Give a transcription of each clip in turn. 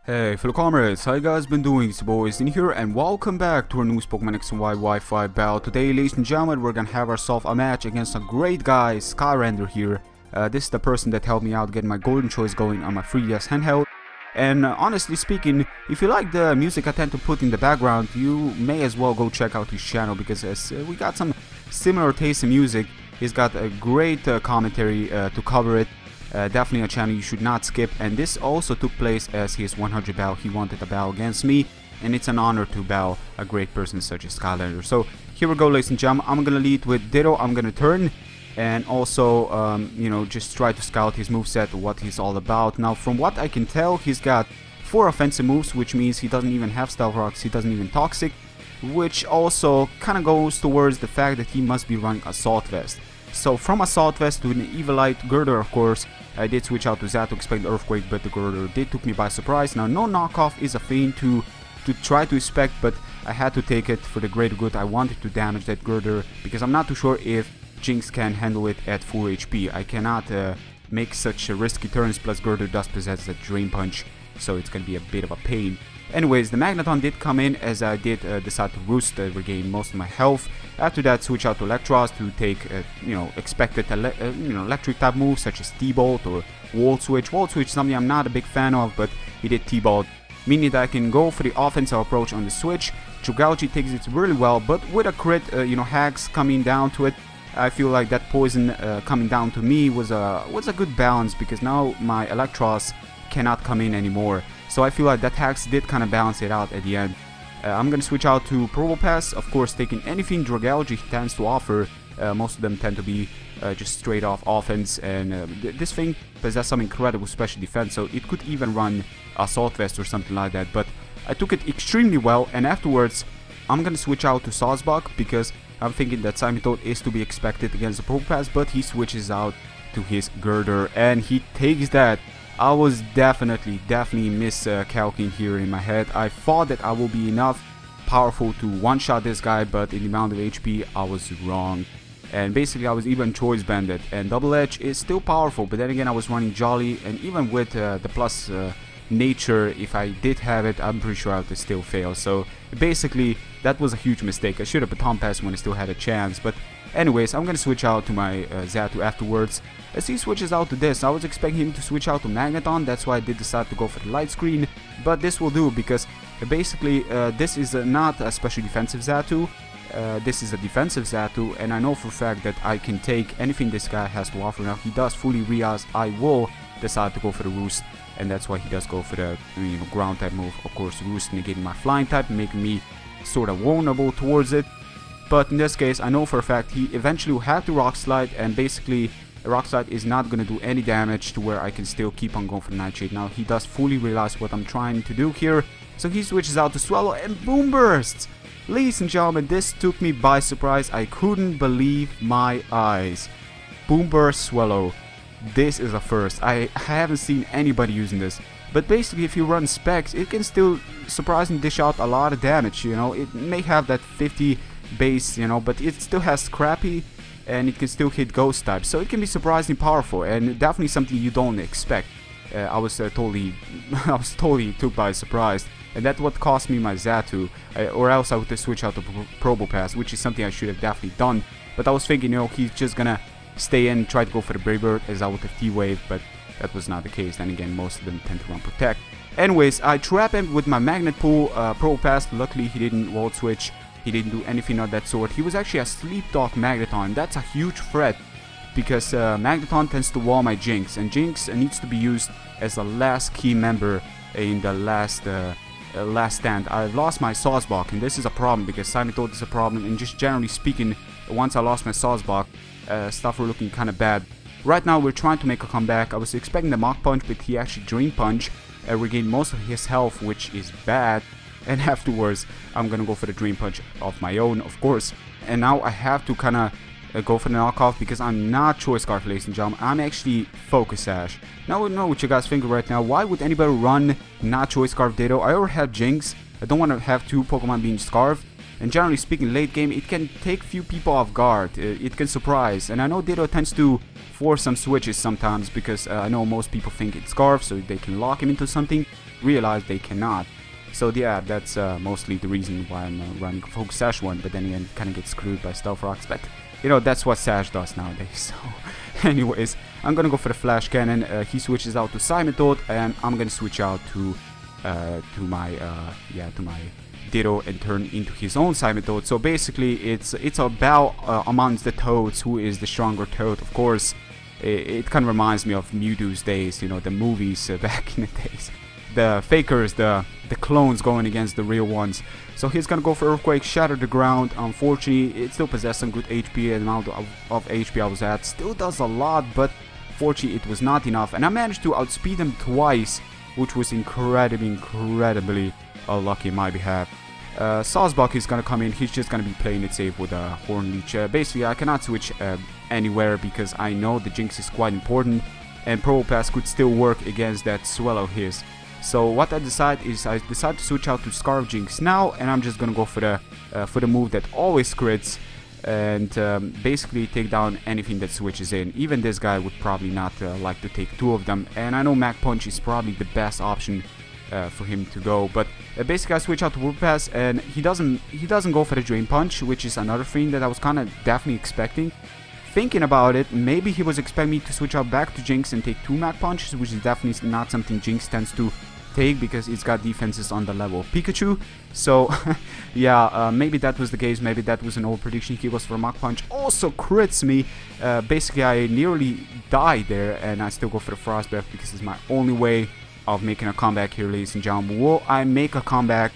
Hey fellow comrades, how you guys been doing? It's your boys in here and welcome back to our new Pokemon X and Y Wi-Fi battle. Today, ladies and gentlemen, we're gonna have ourselves a match against a great guy, Skyrander here. This is the person that helped me out getting my golden choice going on my 3DS handheld. And honestly speaking, if you like the music I tend to put in the background, you may as well go check out his channel because we got some similar taste in music. He's got a great commentary to cover it. Definitely a channel you should not skip, and this also took place as his 100 battle. He wanted a battle against me, and it's an honor to battle a great person such as Skylander. So here we go, ladies and gentlemen. I'm gonna lead with Ditto. I'm gonna turn and also you know, just try to scout his moveset, what he's all about. Now from what I can tell, he's got 4 offensive moves, which means he doesn't even have Stealth Rocks, he doesn't even Toxic, which also kind of goes towards the fact that he must be running Assault Vest. So from Assault Vest to an Evilite Gurdurr, of course, I did switch out to Xatu, expect Earthquake, but the Gurdurr did took me by surprise. Now no knockoff is a thing to try to expect, but I had to take it for the greater good. I wanted to damage that Gurdurr because I'm not too sure if Jynx can handle it at full HP. I cannot make such risky turns, plus Gurdurr does possess a Drain Punch, so it's gonna be a bit of a pain. Anyways, the Magneton did come in as I did decide to roost, regain most of my health. After that, switch out to Eelektross to take, you know, expected electric type moves such as T-Bolt or Volt Switch. Volt Switch is something I'm not a big fan of, but he did T-Bolt, meaning that I can go for the offensive approach on the switch. Dragalge takes it really well, but with a crit, you know, hacks coming down to it, I feel like that poison coming down to me was a good balance because now my Eelektross cannot come in anymore. So I feel like that hacks did kind of balance it out at the end. I'm gonna switch out to Probopass, of course taking anything Dragalge tends to offer. Most of them tend to be just straight off offense, and this thing possesses some incredible special defense, so it could even run Assault Vest or something like that, but I took it extremely well. And afterwards I'm gonna switch out to Sawsbuck because I'm thinking that Seismitoad is to be expected against the Probopass, but he switches out to his Gurdurr and he takes that. I was definitely miscalculating here in my head. I thought that I will be enough powerful to one-shot this guy, but in the amount of HP I was wrong. And basically I was even choice banded, and Double Edge is still powerful, but then again I was running Jolly, and even with the plus nature, if I did have it, I'm pretty sure I would still fail. So basically that was a huge mistake. I should have baton passed when I still had a chance, but anyways, I'm gonna switch out to my Xatu afterwards. As he switches out to this, I was expecting him to switch out to Magneton, that's why I did decide to go for the light screen, but this will do because basically this is not a special defensive Xatu, this is a defensive Xatu, and I know for a fact that I can take anything this guy has to offer. Now he does fully Riaz, I will decide to go for the Roost, and that's why he does go for the, you know, ground type move. Of course, Roost negating my flying type, making me sort of vulnerable towards it. But in this case, I know for a fact he eventually will have to Rock Slide, and basically Rock Slide is not going to do any damage to where I can still keep on going for Nightshade. Now he does fully realize what I'm trying to do here, so he switches out to Swellow and Boomburst. Ladies and gentlemen, this took me by surprise. I couldn't believe my eyes. Boomburst Swellow. This is a first. I haven't seen anybody using this. But basically, if you run specs, it can still surprisingly dish out a lot of damage, you know. It may have that 50 base, you know, but it still has Scrappy, and it can still hit Ghost type, so it can be surprisingly powerful, and definitely something you don't expect. I was totally took by surprise, and that's what cost me my Xatu, or else I would have switched out to Probopass, which is something I should have definitely done. But I was thinking, you know, he's just gonna stay in, try to go for the Brave Bird, as I would have T-Wave, but that was not the case. Then again, most of them tend to run Protect. Anyways, I trap him with my Magnet Pool, Probopass. Luckily he didn't Volt Switch. He didn't do anything of that sort. He was actually a Sleep Talk Magneton. That's a huge threat because Magneton tends to wall my Jynx, and Jynx needs to be used as the last key member in the last stand. I've lost my Sawsbuck, and this is a problem because Seismitoad is a problem, and just generally speaking, once I lost my Sawsbuck, stuff were looking kind of bad. Right now we're trying to make a comeback. I was expecting the Mach Punch, but he actually Drain Punch, regained most of his health, which is bad. And afterwards, I'm gonna go for the Drain Punch of my own, of course. And now I have to kind of go for the knockoff because I'm not Choice Scarf, ladies and gentlemen. I'm actually Focus Sash. Now I don't know what you guys think right now. Why would anybody run not Choice Scarf Ditto? I already have Jynx. I don't want to have 2 Pokemon being Scarfed. And generally speaking, late game, it can take few people off guard. It can surprise. And I know Ditto tends to force some switches sometimes because I know most people think it's Scarf, so they can lock him into something. realize they cannot. So yeah, that's mostly the reason why I'm running Focus Sash 1, but then again, kind of get screwed by Stealth Rocks, but you know, that's what Sash does nowadays. So anyways, I'm gonna go for the Flash Cannon. He switches out to Seismitoad, and I'm gonna switch out to my Ditto and turn into his own Seismitoad. So basically, it's a battle amongst the Toads, who is the stronger Toad. Of course, it kind of reminds me of Mewtwo's days, you know, the movies back in the days. The fakers, the clones going against the real ones. So he's gonna go for Earthquake, shatter the ground. Unfortunately, it still possesses some good HP, and the amount of HP I was at still does a lot, but fortunately it was not enough. And I managed to outspeed him twice, which was incredibly lucky in my behalf. Sawsbuck is gonna come in. He's just gonna be playing it safe with a Horn Leech. Basically, I cannot switch anywhere because I know the Jynx is quite important, and Probopass could still work against that Swellow his. So what I decide to switch out to Scarf Jynx now, and I'm just gonna go for the move that always crits, and basically take down anything that switches in. Even this guy would probably not like to take two of them, and I know Mag Punch is probably the best option for him to go, but basically I switch out to Probopass, and he doesn't go for the Drain Punch, which is another thing that I was kind of definitely expecting. Thinking about it, maybe he was expecting me to switch out back to Jynx and take two Mag Punches, which is definitely not something Jynx tends to take because it's got defenses on the level of Pikachu. So yeah, maybe that was the case. Maybe that was an old prediction. He goes for a Mach Punch, also crits me. Basically I nearly died there, and I still go for the Frost Breath because it's my only way of making a comeback here, ladies and gentlemen. Will I make a comeback?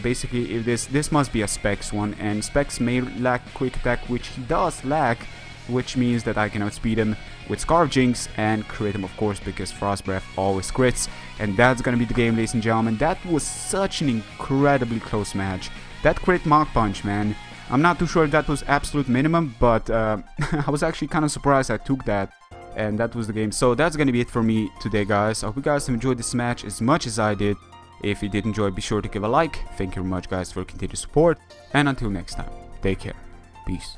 Basically, if this must be a Specs one, and Specs may lack quick attack, which he does lack, which means that I can outspeed him with Scarf Jynx and crit him, of course, because Frost Breath always crits. And that's gonna be the game, ladies and gentlemen. That was such an incredibly close match. That crit Mach Punch, man. I'm not too sure if that was absolute minimum, but I was actually kind of surprised I took that. And that was the game. So that's gonna be it for me today, guys. I hope you guys have enjoyed this match as much as I did. If you did enjoy, be sure to give a like. Thank you very much, guys, for continued support. And until next time, take care. Peace.